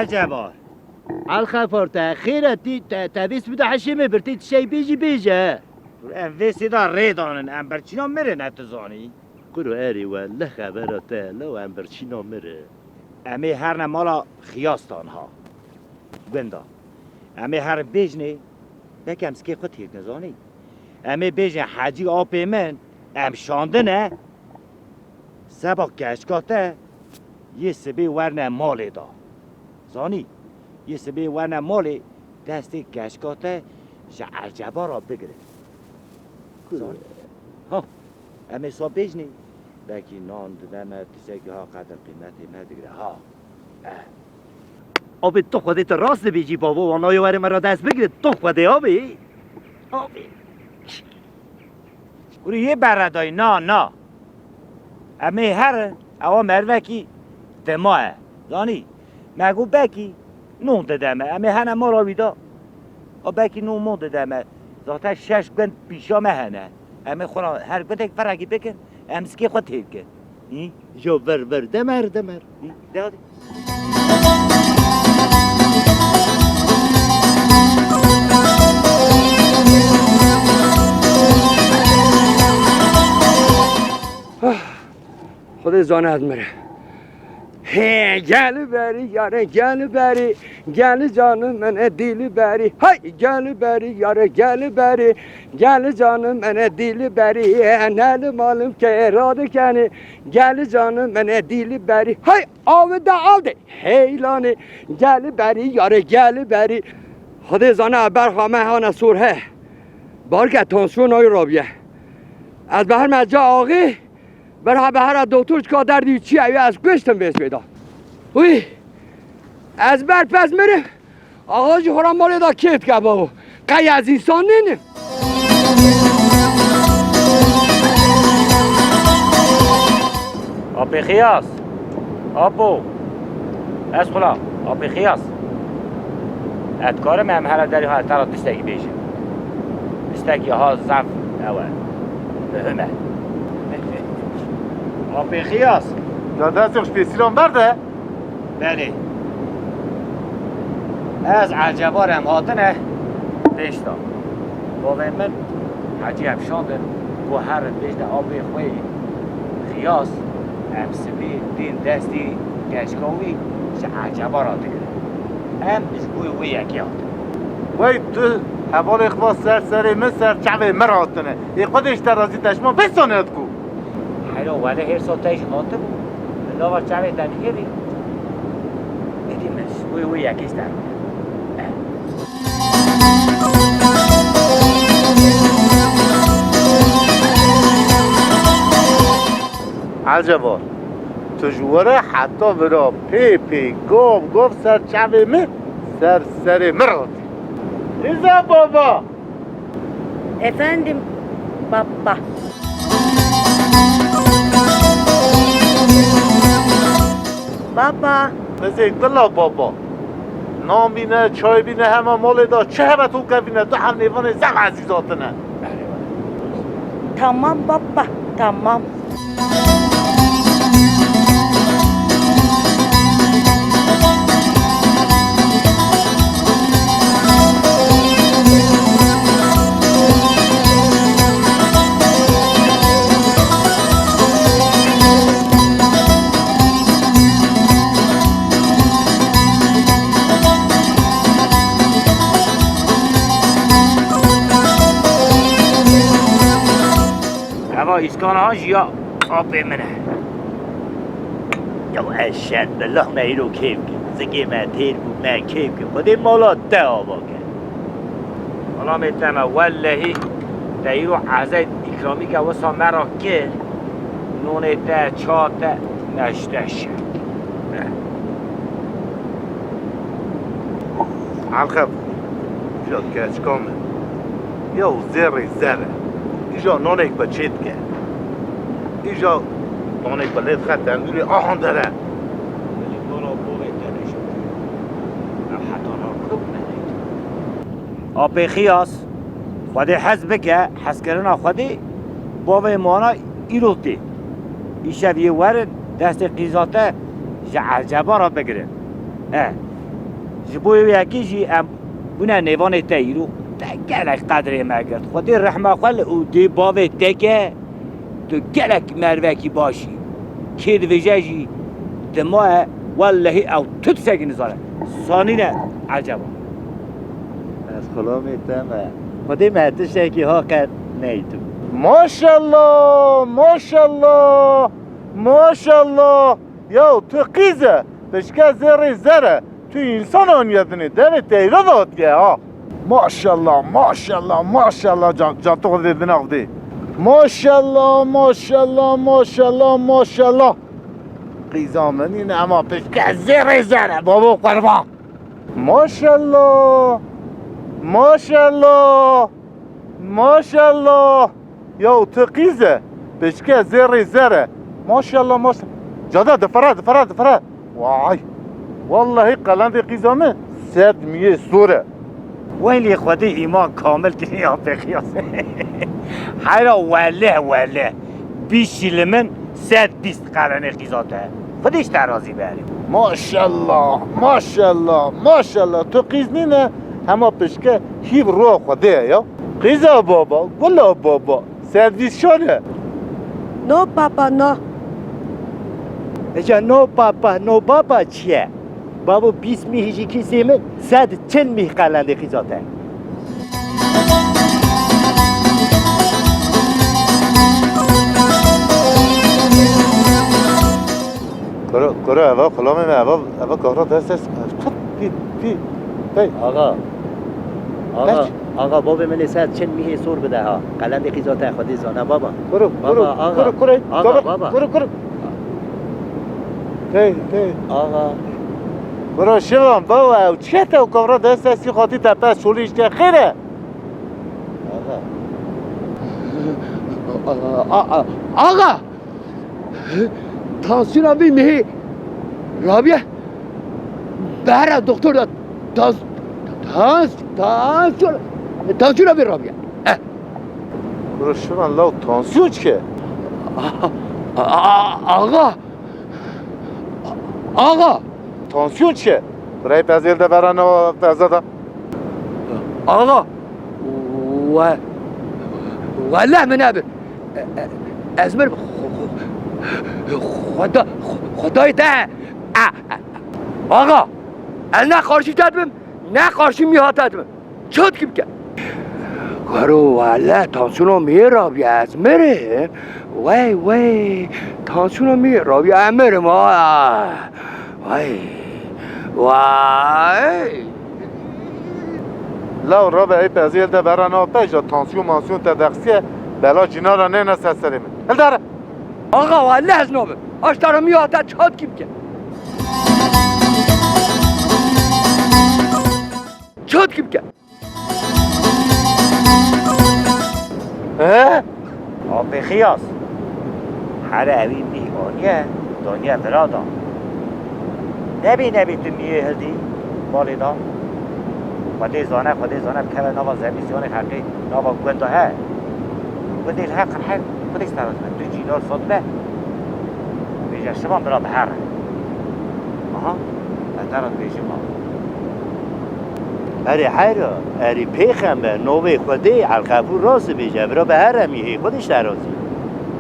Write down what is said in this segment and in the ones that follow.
عجبار الخفارته خیره تبیس بده حشیمه برتی شی بیجه ام ویسی دا ریدانن ام برچینا مره نتزانی کرو اری ولی خبراته لو ام برچینا مره امی هر نمالا خیاستان ها گندا امی هر بیجنه بکم سکی خود هیک نزانی امی بیجنه حاجی آپی من ام شانده نه سبا کشکاته یه سبی ورنه مالی دا زانی یه سبی ورنه مالی دستی کشکاته عجبا را بگیره زانی ها امی سا بیجنه بکی نان دنمه تشکی ها قدر قیمتی مدگره ها آبی تو خودت راست بیجی بابا و نایواری مرا دست بگیره تو خودی آبی گوری یه بردای نه امی هر اوا مروکی دماه زانی مگو بکی نون دمه امی هنه ما را بیدا و بکی نون مون دمه ذاته 6 گند پیشا مهنه امی خورا هر گند یک فرقی بکن امسکی خود تیب کن جو بر دمر دادی خدا زانت مره هی گل بری یاره گل بری گل جانم من دیل بری های گل بری یاره گل بری گل جانم من دیل بری نل مالم که اراده کنی گل جانم من دیل بری های آوده هیلانه گل بری یاره گل بری خدا زانه برخوامه هانه سوره بارکه تانسیون های رابیه از بهر مجا آقی برای به هر دکتر که دردی چی ایو از گوشتم بیس بیدا وی از بر پس میره آقا جی خورم مالی دا کیت که بابا قی از انسان نینه آبی خیاس آبو از خلا آبی خیاس ادکار ممهره داری ها ترا دستگی بیشه دستگی ها زف اول بهمه آبی خیاس یا دستش پیسیلان برده؟ بله از عجبارم هاتنه بیشتا باوی من حجی افشانده و هر بیشت آبی خوی خیاس امسبی دین دستی گشکاوی چه عجبار هاته گره ام بشگوی وی یکی هاته وی تو حوال اخوا سر من سر چوه مراتنه ای خودش ترازی دشمان بساند کو حیلا ولی هر ساتش هاته بود لاور چوه دنگیری ایدی من وی یکیش در عجبا تو جواره حتی برا پی گاو سر چوه من سر مرات ایزا بابا Efendim baba. Baba. نزدیک دلا بابا نام بینه چای بینه همه مال دا چه همه تو که بینه دو هم نیوان زم عزیزاتنه Tamam baba. Tamam. ایسکان ها جیا آب منه جو اشد بالله میرو کیف که زگی من تیر بود من کیف که خودی مالا ده آبا کرد حالا میتنم والهی دیرو عزید اکرامی که واسا مرا کرد نونه ده چا ده نشته شد علخب جا کچ کامه یا زره ایجا نانک با چید که ایجا نانک با لید خط اندوری آهان داره آب خیاس خودی حزب که حس کردن خودی باوی مانا ایروتی ایشب یه ورد دست قیزاته عجبا را بگیره جبوی یکی جی ام بنا نیوان تیرو گلک قدر مگرد خودی رحمه خال او دی باوی تکه تو گلک مروکی باشی کید ویجه جی دماغ والله او تو سگی نزاره ثانی نه عجبا از خلا میتمه خودی مهتشکی ها قد نیتو ماشالله ماشالله ماشالله یا تو قیزه بشکه زر زره تو انسان آنیدنی دم تیره داد که ها ماشالله ماشالله ماشالله جان تو خود دیدن آقدی ماشالله ماشالله ماشالله ماشالله قیزا منین اما بشکه زر زره بابا قربان ماشالله ماشالله ماشالله یا تو قیزه بشکه زر زره ماشالله ماشالله جاده دفره وای والله قلند قیزامه سد میه سوره ویلی خودی ایمان کامل کنی یا بخیاسه حیرا وله بیشی من 120 قرن قیزاته خودش ترازی بریم ماشالله ماشالله ماشالله تو قیز نینه همه پشکه هیو رو خوده یا قیزا بابا گلا بابا 120 شانه نو پاپا نو اجا نو بابا چیه؟ بابا 20 میهیجی کسی من 140 میه قلنده خیزاته کرو اوا خلامه اوا کارا دست است بی آقا بابا من 140 میه سور بده ها قلنده خیزاته خودی زانه بابا کرو آقا برو شوام بابا چه تو کارا دست است خاطی تپس شولیش که خیره آقا تانسیون بی میهی رابیه بهره دکتر داد تانسیون بی رابیه برو شوام لاو تانسیون که آقا تانسیون چه؟ برای پذیل ده برن و پذیل آقا والله من ابر ازمر خدای ده آقا از نه قارشی تدبم نه قارشی میها تدبم چود کم که گرو والله تانسونو میرابی از مره وای تانسونو میرابی از مره ما وای لاو را به ای پذیل ده برن و پیجا تانسیون مانسیون تدخصیه بلا جینا را نه نست سریم هل داره آقا والله از نوبه آشتارا میاد چاد کیم که چاد کیم که آب خیاس هر اوی میهانیه دنیا برادا نبی تو میه هدی والدا خودی زانه بکره نوا زمیزیان حقی نوا گونده ها گونده الحق الحق خودش تراز من دو جینار صدبه بیجا شما برا بحر آها تراز بیجا ما اره حیرا اره پیخمه نوه خودی القبور راست بیجه برا به هر میهی خودش درازی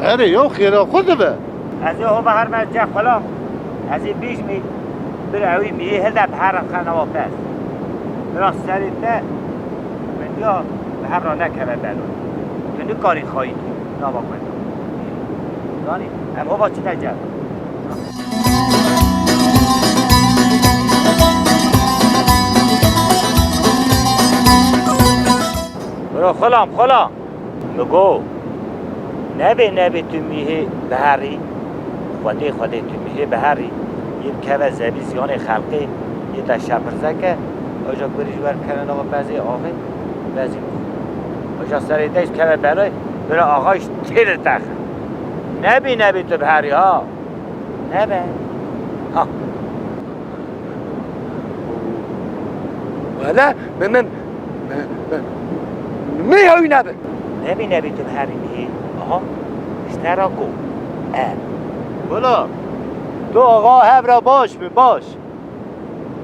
اره یو خیره خود به از او به هر مرجع خلا از این بیش می بر اوی میه هده به هر خانه واپس برا سریته من یا به هر را نکره بلون که کاری خواهی که نابا کنید دانی هم هوا چی نجد برا خلام بگو نبی تو میه بهری خودی تو میه بهری یه که زبی زیان خلقی یه تا شپرزه که آجا گریش بر کنن آقا بعضی آقای بعضی آجا سریدهش که برای آقایش تیر تخت نبی تو بهری ها نبی ها والله من میهوی نبه نبی تو بهری میه آها اشترا گو بلا تو آقا هم را باش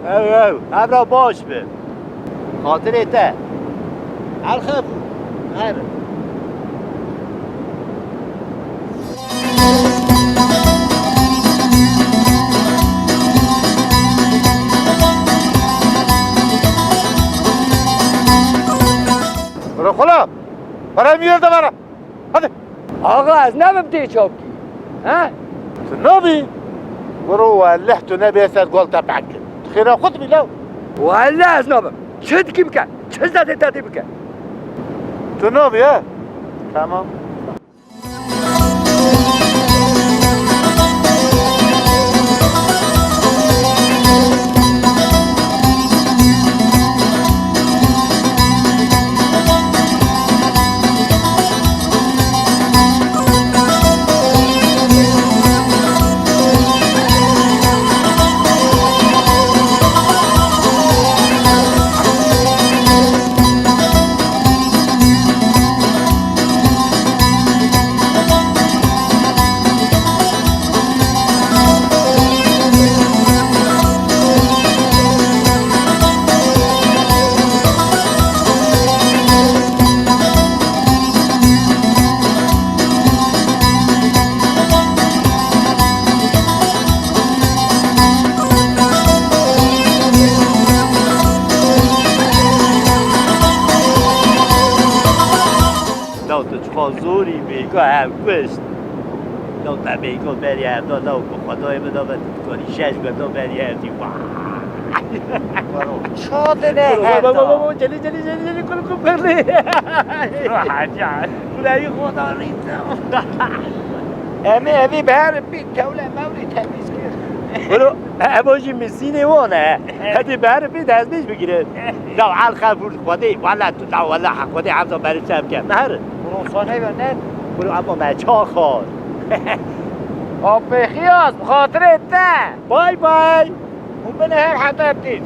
او همراه باش به خاطر ته الخف هر برو خلا برای میرده برا هده آقا از نببتی چاپ کی ها تو نبی برو والله تو نبی اسد گل تبعک خیره خود بیلو والله از نبم چه دیگه بکن چه زده دادی بکن تو نبی ها تمام لو تجفازوری میگو هم گوشت لو تا میگو بری هفتا لو با خدای بدامت کنی 6 گتا بری هفتی شاده نه بابا جلی کل برلی حاجان کلایی خدا ریتم امی بهر بی توله موری تمیز کرد برو اباجی مسینه وانه هدی بهر بید از بیش بگیره لو عال خفور خودی والا تو لو والا حق خودی حفظا برای چم کرد مهر برو خانه و نه برو اما مچا خواهد آب خیاس بخاطر ته بای اون بنه هم حتی ابتید